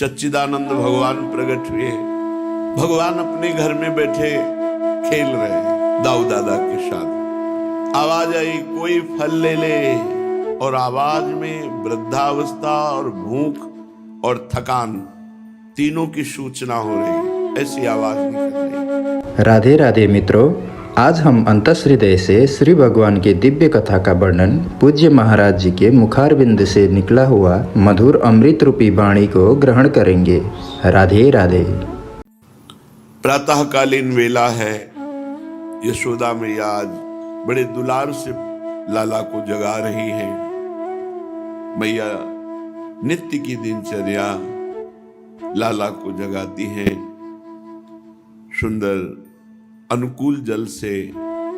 सच्चिदानंद भगवान प्रकट हुए। भगवान अपने घर में बैठे खेल रहे दाऊ दादा के साथ। आवाज आई कोई फल ले ले, और आवाज में वृद्धावस्था और भूख और थकान तीनों की सूचना हो रही, ऐसी आवाज निकल रही। राधे राधे मित्रों, आज हम अंतर्हृदय से श्री भगवान की दिव्य कथा का वर्णन पूज्य महाराज जी के मुखारबिंद से निकला हुआ मधुर अमृत रूपी वाणी को ग्रहण करेंगे। राधे राधे। प्रातःकालीन वेला है। यशोदा मैया आज बड़े दुलार से लाला को जगा रही है। मैया नित्य की दिनचर्या लाला को जगाती है। सुंदर अनुकूल जल से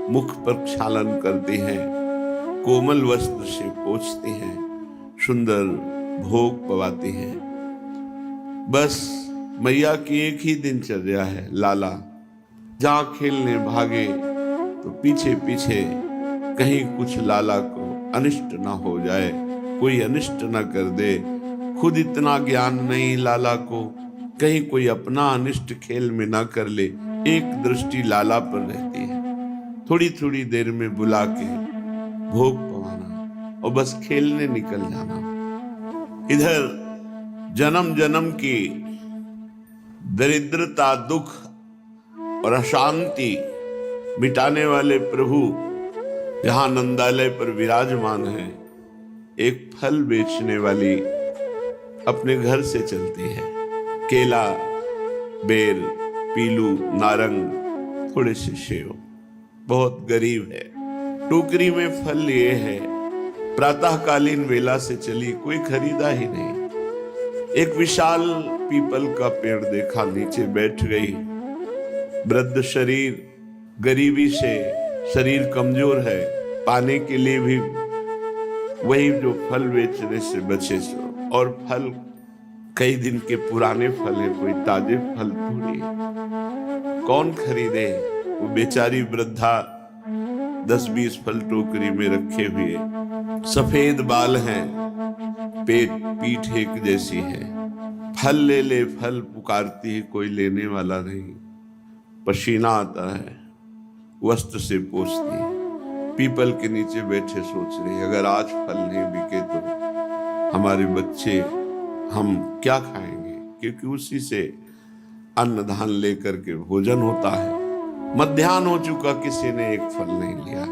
मुख प्रक्षालन करती हैं, कोमल वस्त्र से पोंछती हैं, सुंदर भोग पवाती हैं। बस मैया की एक ही दिनचर्या है। लाला जहां खेलने भागे तो पीछे पीछे कहीं कुछ लाला को अनिष्ट ना हो जाए, कोई अनिष्ट ना कर दे। खुद इतना ज्ञान नहीं लाला को, कहीं कोई अपना अनिष्ट खेल में ना कर ले। एक दृष्टि लाला पर रहती है, थोड़ी थोड़ी देर में बुला के भोग पवाना और बस खेलने निकल जाना। इधर जन्म जन्म की दरिद्रता, दुख और अशांति मिटाने वाले प्रभु जहां नंदालय पर विराजमान है, एक फल बेचने वाली अपने घर से चलती है। केला, बेर, पीलू, नारंग, थोड़े से सेव। बहुत गरीब है, टोकरी में फल लिए है। प्रातःकालीन वेला से चली, कोई खरीदा ही नहीं। एक विशाल पीपल का पेड़ देखा, नीचे बैठ गई। वृद्ध शरीर, गरीबी से शरीर कमजोर है, पाने के लिए भी वही जो फल बेचने से बचे सो। और फल कई दिन के पुराने फल है, कोई ताजे फल थोड़ी। कौन खरीदे? वो बेचारी वृद्धा 10-20 फल टोकरी में रखे हुए। सफेद बाल हैं, पीठ एक जैसी है। फल ले ले, फल पुकारती है, कोई लेने वाला नहीं। पसीना आता है, वस्त्र से पोंछती है। पीपल के नीचे बैठे सोच रही, अगर आज फल नहीं बिके तो हमारे बच्चे, हम क्या खाएंगे? क्योंकि उसी से अन्न धान लेकर के भोजन होता है। मध्याह्न हो चुका, किसी ने एक फल नहीं लिया।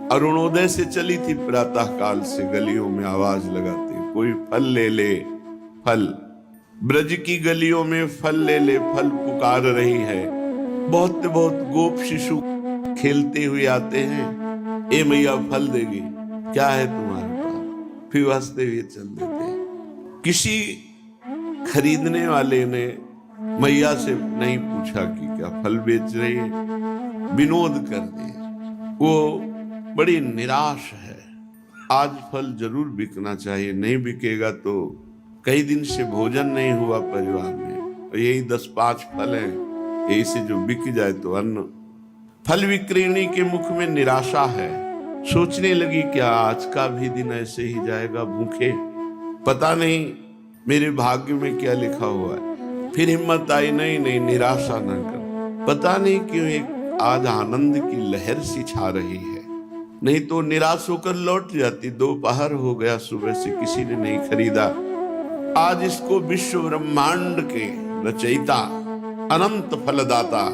अरुणोदय से चली थी, प्रातः काल से गलियों में आवाज लगाती, कोई फल ले ले, फल। ब्रज की गलियों में फल ले ले, फल पुकार रही है। बहुत बहुत गोप शिशु खेलते हुए आते हैं। ए मैया फल देगी, क्या है तुम्हारे पास? फिर हंसते हुए चल देते हैं। किसी खरीदने वाले ने मैया से नहीं पूछा कि क्या फल बेच रही है, विनोद कर दिया। वो बड़ी निराश है। आज फल जरूर बिकना चाहिए, नहीं बिकेगा तो कई दिन से भोजन नहीं हुआ परिवार में। और यही 10-5 फल हैं, यही से जो बिक जाए तो अन्न। फल विक्रेणी के मुख में निराशा है। सोचने लगी क्या आज का भी दिन ऐसे ही जाएगा भूखे? पता नहीं मेरे भाग्य में क्या लिखा हुआ है। फिर हिम्मत आई, नहीं, निराशा न कर। पता नहीं क्यों एक आज आनंद की लहर सी छा रही है, नहीं तो निराश होकर लौट जाती। दोपहर हो गया, सुबह से किसी ने नहीं खरीदा। आज इसको विश्व ब्रह्मांड के रचयिता, अनंत फलदाता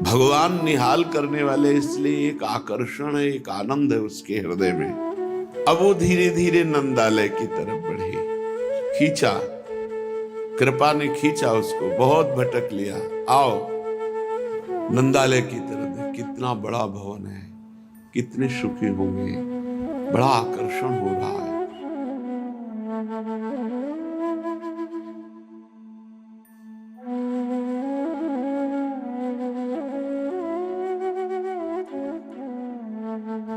भगवान निहाल करने वाले, इसलिए एक आकर्षण है, एक आनंद है उसके हृदय में। अब वो धीरे धीरे नंदालय की तरफ बढ़ी, खींचा, कृपा ने खींचा उसको, बहुत भटक लिया। आओ नंदालय की तरफ, कितना बड़ा भवन है, कितने सुखी होंगे, बड़ा आकर्षण हो रहा है।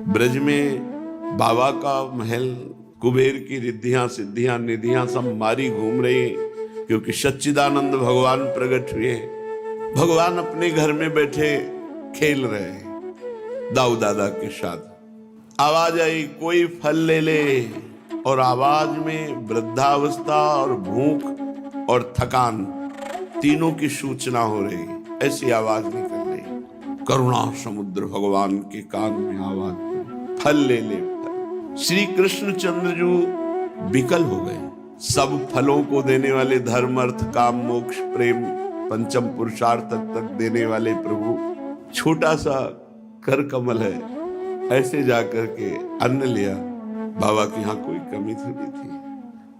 ब्रज में बाबा का महल, कुबेर की रिद्धियां सिद्धियां निधियां सब मारी घूम रही, क्योंकि सच्चिदानंद भगवान प्रकट हुए। भगवान अपने घर में बैठे खेल रहे दाऊ दादा के साथ। आवाज आई कोई फल ले ले, और आवाज में वृद्धावस्था और भूख और थकान तीनों की सूचना हो रही। ऐसी आवाज निकल रही, करुणा समुद्र भगवान के कान में आवाज पड़ी, फल ले ले फल। श्री कृष्णचंद्र जो विकल हो गए। सब फलों को देने वाले, धर्म अर्थ काम मोक्ष प्रेम पंचम पुरुषार्थ तक देने वाले प्रभु, छोटा सा कर कमल है, ऐसे जाकर के अन्न लिया। बाबा के यहाँ कोई कमी थोड़ी थी,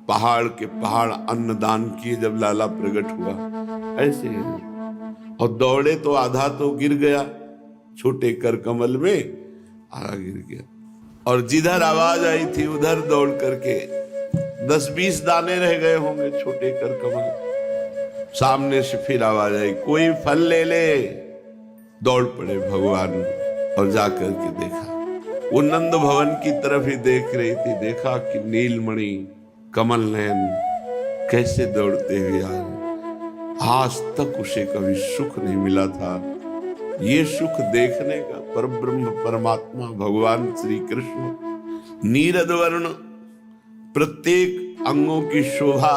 पहाड़ के पहाड़ अन्न दान किए जब लाला प्रकट हुआ। ऐसे और दौड़े तो आधा तो गिर गया, छोटे कर कमल में आधा गिर गया। और जिधर आवाज आई थी उधर दौड़ करके 10-20 दाने रह गए होंगे छोटे कर कमल। सामने से फिर आवाज आई, कोई फल ले ले। दौड़ पड़े भगवान और जाकर के देखा, वो नंद भवन की तरफ ही देख रही थी। देखा कि नीलमणि कमल नयन कैसे दौड़ते हुए आ रहे। आज तक उसे कभी सुख नहीं मिला था, ये सुख देखने का। परब्रह्म परमात्मा भगवान श्री कृष्ण नीरद वर्ण, प्रत्येक अंगों की शोभा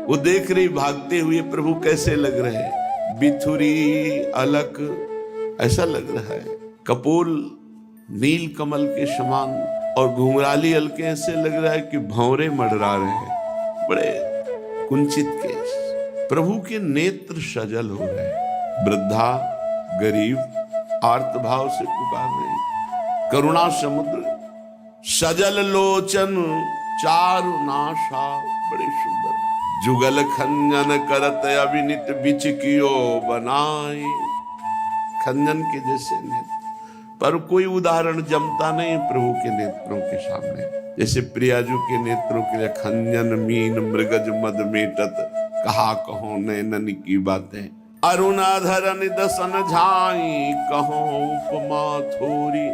वो देख रही। भागते हुए प्रभु कैसे लग रहे हैं, बिथुरी अलक ऐसा लग रहा है, कपोल नील कमल के समान, और घुंघराली हल्के ऐसे लग रहा है कि भंवरे मडरा रहे हैं, बड़े कुंचित केश। प्रभु के नेत्र सजल हो रहे। वृद्धा गरीब आर्त भाव से पुकार रहे। करुणा समुद्र सजल लोचन चारु नाशा, बड़े सुंदर। जुगल खंजन करत अविनित बिच कियो बनाई, खंजन के जैसे नेत्र। पर कोई उदाहरण जमता नहीं प्रभु के नेत्रों के सामने। जैसे प्रियाजू के नेत्रों के लिए खंजन मीन मृगज मद मेटत, कहा कहो नैनन की बातें। अरुणाधर निदसन झाई कहो उपमा थोरी,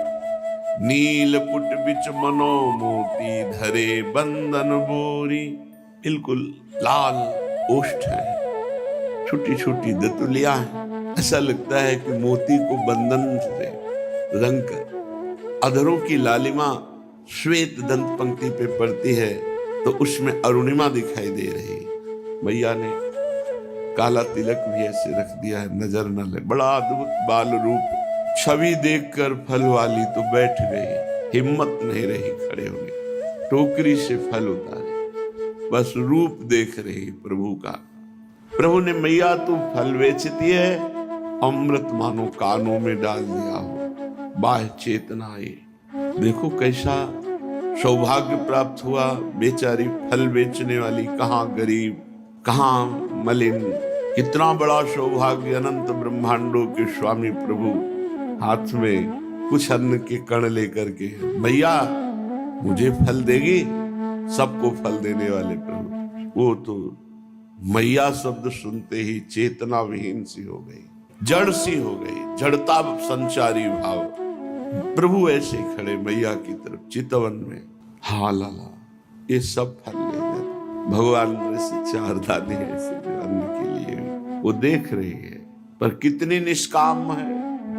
नील पुट बिच मनो मोती धरे बंदन बोरी। बिल्कुल लाल ओष्ठ है, छोटी छोटी दतुलियां हैं। ऐसा लगता है कि मोती को बंधन से रंग कर अधरों की लालिमा श्वेत दंत पंक्ति पे पड़ती है तो उसमें अरुणिमा दिखाई दे रही। मैया ने काला तिलक भी ऐसे रख दिया है, नजर न ले। बड़ा अद्भुत बाल रूप, छवि देखकर फल वाली तो बैठ गई, हिम्मत नहीं रही खड़े होने। टोकरी से फल उतारे, बस रूप देख रही प्रभु का। प्रभु ने, मैया तू फल बेचती है, अमृत मानो कानों में डाल दिया हो, बाह्य चेतना आए। देखो कैसा सौभाग्य प्राप्त हुआ। बेचारी फल बेचने वाली, कहाँ गरीब कहाँ मलिन, कितना बड़ा सौभाग्य। अनंत ब्रह्मांडों के स्वामी प्रभु हाथ में कुछ अन्न के कण लेकर के, मैया मुझे फल देगी। सबको फल देने वाले प्रभु। वो तो मैया शब्द सुनते ही चेतना विहीन सी हो गई, जड़ सी हो गई, जड़ता संचारी भाव। प्रभु ऐसे खड़े मैया की तरफ चितवन में, हाँ लाला ये सब फल ले जाते। भगवान से 4 दाने ऐसे अन्न के लिए वो देख रही है, पर कितनी निष्काम है।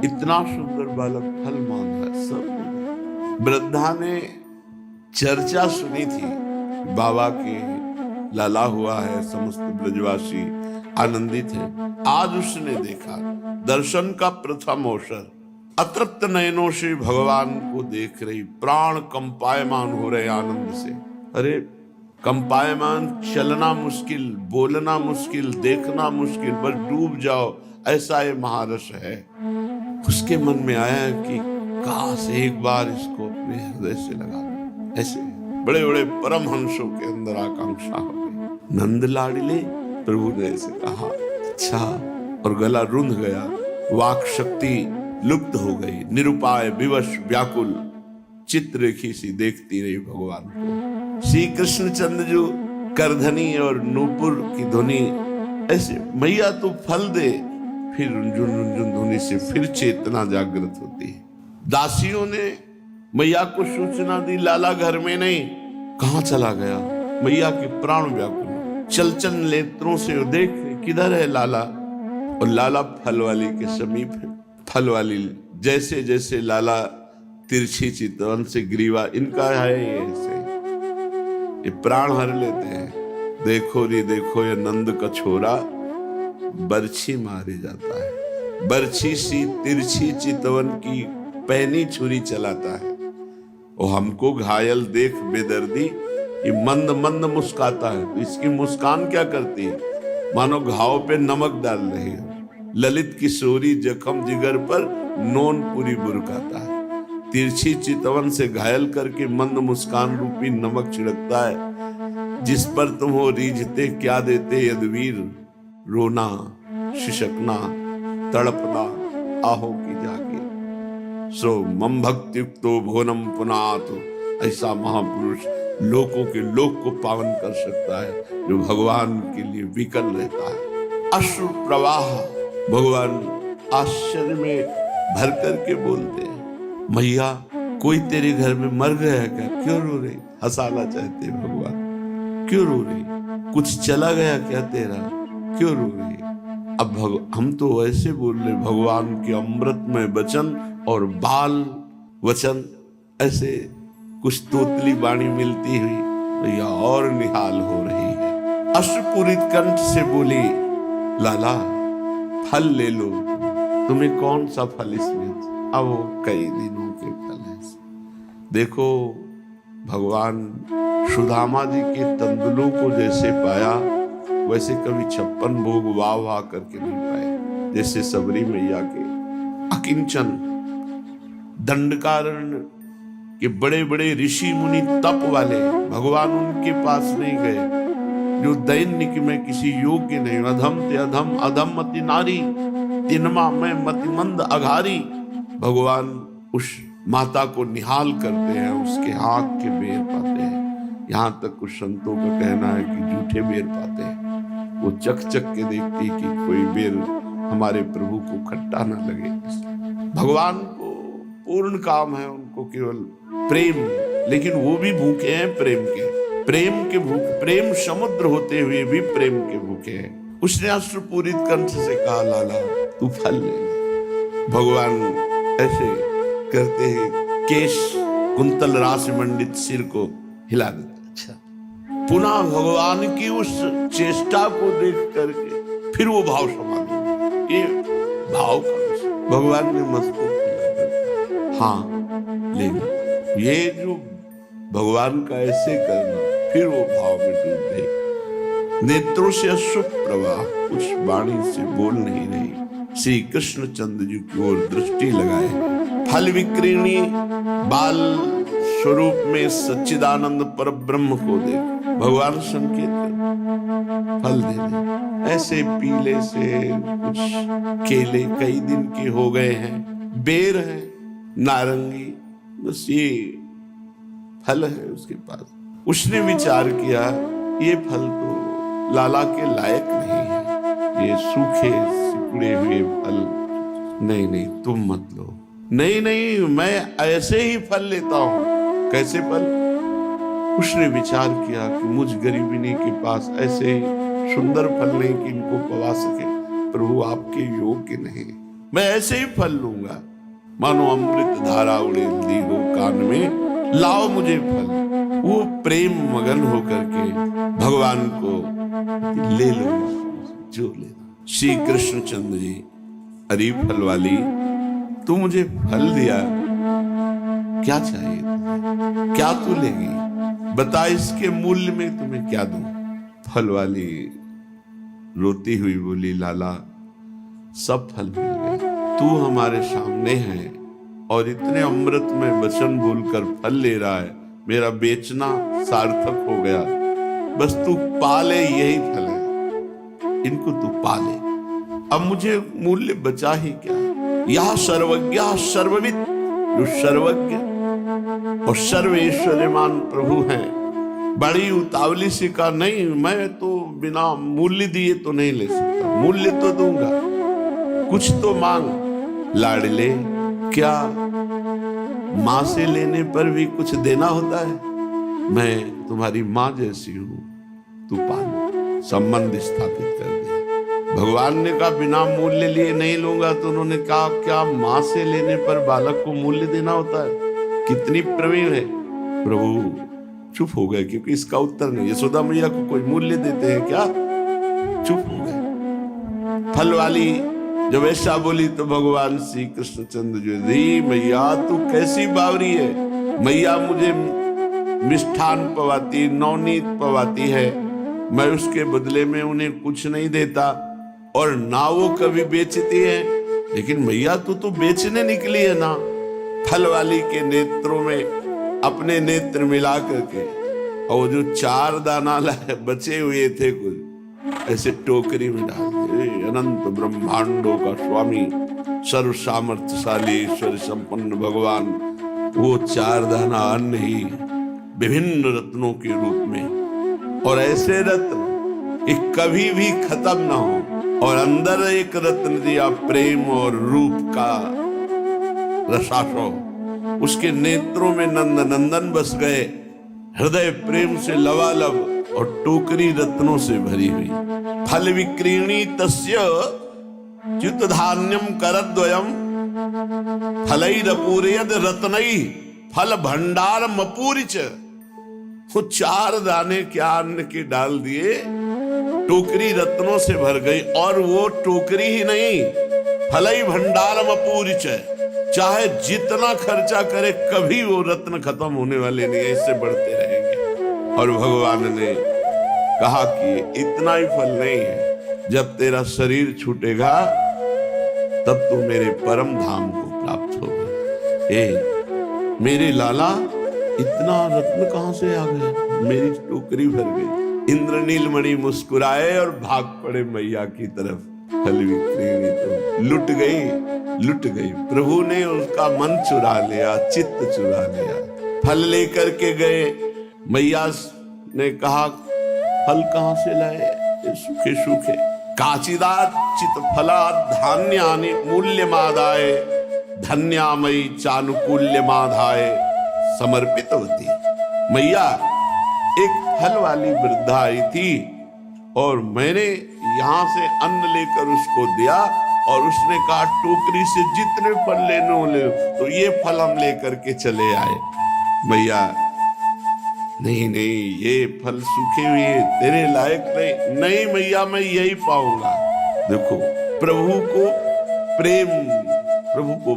इतना सुंदर बालक फल मांग रहा, सब। वृद्धा ने चर्चा सुनी थी बाबा के लाला हुआ है, समस्त ब्रजवासी आनंदित है। आज उसने देखा, दर्शन का प्रथम अवसर। अतृप्त नयनों से भगवान को देख रही, प्राण कंपायमान हो रहे आनंद से। अरे कंपायमान, चलना मुश्किल, बोलना मुश्किल, देखना मुश्किल, बस डूब जाओ, ऐसा ये महारस है। उसके मन में आया कि काश एक बार इसको अपने हृदय से लगा दो। ऐसे बड़े बड़े परमहंसों के अंदर आकांक्षा हो गई। नंद लाडले, प्रभु ने ऐसे कहा, अच्छा, और गला रुंध गया, वाक शक्ति लुप्त हो गई। निरुपाय विवश व्याकुल चित्ररेखी सी देखती रही भगवान को। श्री कृष्णचंद्र जो करधनी और नूपुर की ध्वनि ऐसे, मैया तू फल दे। फिर रुंझुन रुंझुन ध्वनि से फिर चेतना जागृत होती है। दासियों ने मैया को सूचना दी, लाला घर में नहीं, कहाँ चला गया। मैया के प्राण व्याकुल, चलचल नेत्रों से देख किधर है लाला। और लाला फल वाली के समीप है। फल वाली जैसे जैसे लाला तिरछी चितवन से ग्रीवा, इनका है ये ऐसे, ये प्राण हर लेते हैं। देखो रे देखो ये नंद का छोरा बरछी मारे जाता है, बरछी सी तिरछी चितवन की पैनी छुरी चलाता है। वो हमको घायल देख बेदर्दी ये मंद मंद मुस्काता है। तो इसकी मुस्कान क्या करती है? मानो घाव पे नमक डाल रही है। ललित किशोरी जख्म जिगर पर नोन पूरी बुरकाता है। तिरछी चितवन से घायल करके मंद मुस्कान रूपी नमक छिड़कता है। जिस पर तुम हो रीझते क्या देते यदवीर, रोना शिशकना तड़पना आहो की जाके। सो मम भक्तियुक्तो भुवनम पुनातु, ऐसा महापुरुष लोकों के लोक को पावन कर सकता है जो भगवान के लिए विकल रहता है। अश्रु प्रवाह भगवान आश्चर्य में भर करके बोलते हैं, मैया कोई तेरे घर में मर गया क्या? क्यों रो रही? हंसाना चाहते भगवान, क्यों रो रही? कुछ चला गया क्या तेरा? क्यों रो रही? अब हम तो ऐसे बोल रहे, भगवान के अमृतमय वचन और बाल वचन ऐसे कुछ तोतली वाणी मिलती हुई भैया और निहाल हो रही है। अश्रुपूरित कंठ से बोली, लाला फल ले लो। तुम्हें कौन सा फल इसमें? अब वो कई दिनों के फल है। देखो भगवान सुदामा जी के तंदुलों को जैसे पाया वैसे कभी 56 भोग वाह वाह करके नहीं पाए। जैसे सबरी मैया के अकिंचन दंडकारण्य के बड़े बड़े ऋषि मुनि तप वाले भगवान उनके पास नहीं गए, जो दैनिक में किसी योग्य नहीं। अधम ते अधम अधम मति नारी, तिनमा में मतिमंद अघारी। भगवान उस माता को निहाल करते हैं, उसके आंख के बेर पाते हैं। यहाँ तक कुछ संतों का कहना है कि झूठे बेर पाते हैं। वो चक चक के देखती कि कोई बेर हमारे प्रभु को खट्टा ना लगे। भगवान को पूर्ण काम है उनको केवल प्रेम, लेकिन वो भी भूखे हैं प्रेम के भूखे, प्रेम समुद्र होते हुए भी प्रेम के भूखे हैं। उसने अश्रुपूरित कंठ से कहा, लाला तू फल ले। भगवान ऐसे करते हैं, केश कुंतल रास मंडित सिर को हिला देते। अच्छा, पुनः भगवान की उस चेष्टा को देख करके फिर वो भाव समाधि, ये भाव का भगवान ने मस्तक हिला। हाँ, लेकिन ये जो भगवान का ऐसे करना, फिर वो भाव में डूब गई। नेत्रों से अश्रु प्रवाह, उस वाणी से बोल नहीं रही। श्री कृष्ण चंद्र जी की ओर दृष्टि लगाए। फल विक्रीणी बाल स्वरूप में सच्चिदानंद पर ब्रह्म को देख। भगवान संकेत फल दे दे। ऐसे पीले से कुछ केले कई दिन के हो गए हैं, बेर है नारंगी, बस ये फल है उसके पास। उसने विचार किया ये फल तो लाला के लायक नहीं है, ये सूखे सिकुड़े हुए फल। नहीं तुम मत लो। नहीं मैं ऐसे ही फल लेता हूं। कैसे फल? उसने विचार किया कि मुझ गरीबिनी के पास ऐसे सुंदर फल नहीं कि इनको पवा सके। प्रभु आपके योग्य नहीं, मैं ऐसे ही फल लूंगा। मानो अमृत धारा उड़े दी हो कान में, लाओ मुझे फल। वो प्रेम मगन होकर के भगवान को ले लो जो लेना। श्री कृष्ण चंद्र जी, अरे फल वाली तू मुझे फल दिया, क्या चाहिए तुम्हें? क्या तू लेगी? बता, इसके मूल्य में तुम्हें क्या दूं? फल वाली रोती हुई बोली, लाला सब फल मिल गए, तू हमारे सामने है और इतने अमृत में वचन बोलकर फल ले रहा है। मेरा बेचना सार्थक हो गया। बस तू पाले, यही फल है, इनको तू पाले। अब मुझे मूल्य बचा ही क्या? यह सर्वज्ञ सर्वविद, जो सर्वज्ञ और सर्वेश्वरमान प्रभु हैं, बड़ी उतावली सी का नहीं, मैं तो बिना मूल्य दिए तो नहीं ले सकता। मूल्य तो दूंगा, कुछ तो मांग। लाडले, क्या माँ से लेने पर भी कुछ देना होता है? मैं तुम्हारी माँ जैसी हूं, तू पाल। संबंध स्थापित कर दिया। भगवान ने कहा बिना मूल्य लिए नहीं लूंगा, तो उन्होंने कहा क्या माँ से लेने पर बालक को मूल्य देना होता है? कितनी प्रवीण है। प्रभु चुप हो गए, क्योंकि इसका उत्तर नहीं। यशोदा मैया को कोई मूल्य देते हैं क्या? चुप हो गए। फल वाली जब ऐसा बोली तो भगवान श्री कृष्णचंद्र जी, दी मैया तू कैसी बावरी है? मैया मुझे मिष्ठान पवाती, नवनीत पवाती है, मैं उसके बदले में उन्हें कुछ नहीं देता, और ना वो कभी बेचती है। लेकिन मैया तू तो बेचने निकली है ना। फल वाली के नेत्रों में अपने नेत्र मिला करके, और जो 4 दाना बचे हुए थे कुछ, ऐसे टोकरी में डाल दिए। अनंत ब्रह्मांडों का स्वामी, सर्व सामर्थ्यशाली, ईश्वर संपन्न भगवान, वो 4 दाना अन्न ही विभिन्न रत्नों के रूप में, और ऐसे रत्न कि कभी भी खत्म ना हो। और अंदर एक रत्न दिया प्रेम और रूप का रसाशो। उसके नेत्रों में नंद नंदन बस गए, हृदय प्रेम से लबालब, और टोकरी रत्नों से भरी हुई। फल विक्रीणी तस्य च्युत धान्यम करद्वयम फलैरपूरयद रत्नै फल भंडार मपूरिच। वो 4 दाने क्या अन्न के डाल दिए, टोकरी रत्नों से भर गई। और वो टोकरी ही नहीं, फलई भंडार मपूरिच, चाहे जितना खर्चा करे कभी वो रत्न खत्म होने वाले नहीं, ऐसे बढ़ते रहेंगे। और भगवान ने कहा कि इतना ही फल नहीं है, जब तेरा शरीर छूटेगा तब तू मेरे परम धाम को प्राप्त होगा। मेरे लाला, इतना रत्न कहां से आ गया? मेरी टोकरी भर गई। इंद्र नीलमणि मुस्कुराए और भाग पड़े मैया की तरफ। फल विक्रीणी तो लुट गई। प्रभु ने उसका मन चुरा लिया, चित्त चुरा लिया। फल लेकर के गए, मैया ने कहा फल कहां से लाए? सूखे सूखे। काचिदा चित फला धान्यानि मूल्यमादाय धन्यामयी चानुकूल्यमादाय समर्पितवती। मैया एक फल वाली वृद्धा आई थी, और मैंने यहां से अन्न लेकर उसको दिया, और उसने कहा टोकरी से जितने फल लेने ले, तो ये फल हम लेकर के चले आए। मैया, नहीं, ये फल सूखे हुए तेरे लायक नहीं मैया, मैं यही पाऊंगा। देखो, प्रभु को प्रेम, प्रभु को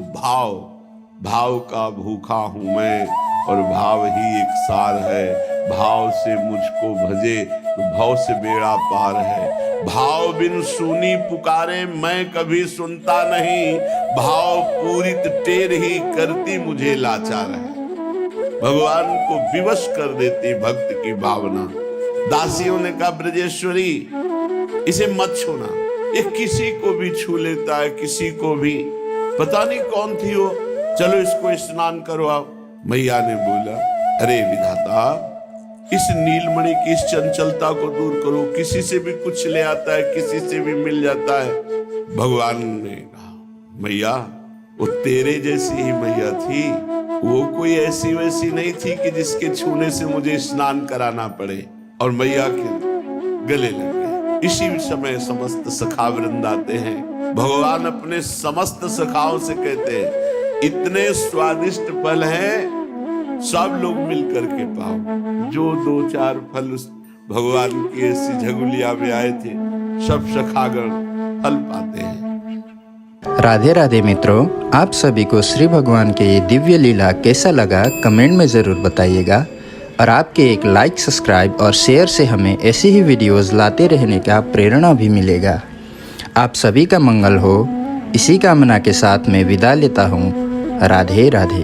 भाव का भूखा हूं मैं, और भाव ही एक सार है। भाव से मुझको भजे तो भाव से बेड़ा पार है। भाव बिन सुनी पुकारे मैं कभी सुनता नहीं, भाव पूरित टेर ही करती मुझे लाचार है। भगवान को विवश कर देती भक्त की भावना। दासियों ने कहा ब्रजेश्वरी, इसे मत छूना, ये किसी को भी छू लेता है, किसी को भी। पता नहीं कौन थी वो, चलो इसको स्नान करवाओ। मैया ने बोला, अरे विधाता, इस नीलमणि की इस चंचलता को दूर करो। किसी से भी कुछ ले आता है, किसी से भी मिल जाता है। भगवान ने कहा, मैया वो तेरे जैसी ही मैया थी, वो कोई ऐसी वैसी नहीं थी कि जिसके छूने से मुझे स्नान कराना पड़े। और मैया के गले लग गए। इसी समय समस्त सखा वृंद आते हैं। भगवान अपने समस्त सखाओं से कहते हैं, इतने स्वादिष्ट फल हैं, सब लोग मिल करके पाओ। जो 2-4 फल उस भगवान की ऐसी झगुलिया में आए थे, सब सखागण फल पाते हैं। राधे राधे मित्रों, आप सभी को श्री भगवान के ये दिव्य लीला कैसा लगा कमेंट में ज़रूर बताइएगा। और आपके एक लाइक, सब्सक्राइब और शेयर से हमें ऐसी ही वीडियोस लाते रहने का प्रेरणा भी मिलेगा। आप सभी का मंगल हो, इसी कामना के साथ मैं विदा लेता हूँ। राधे राधे।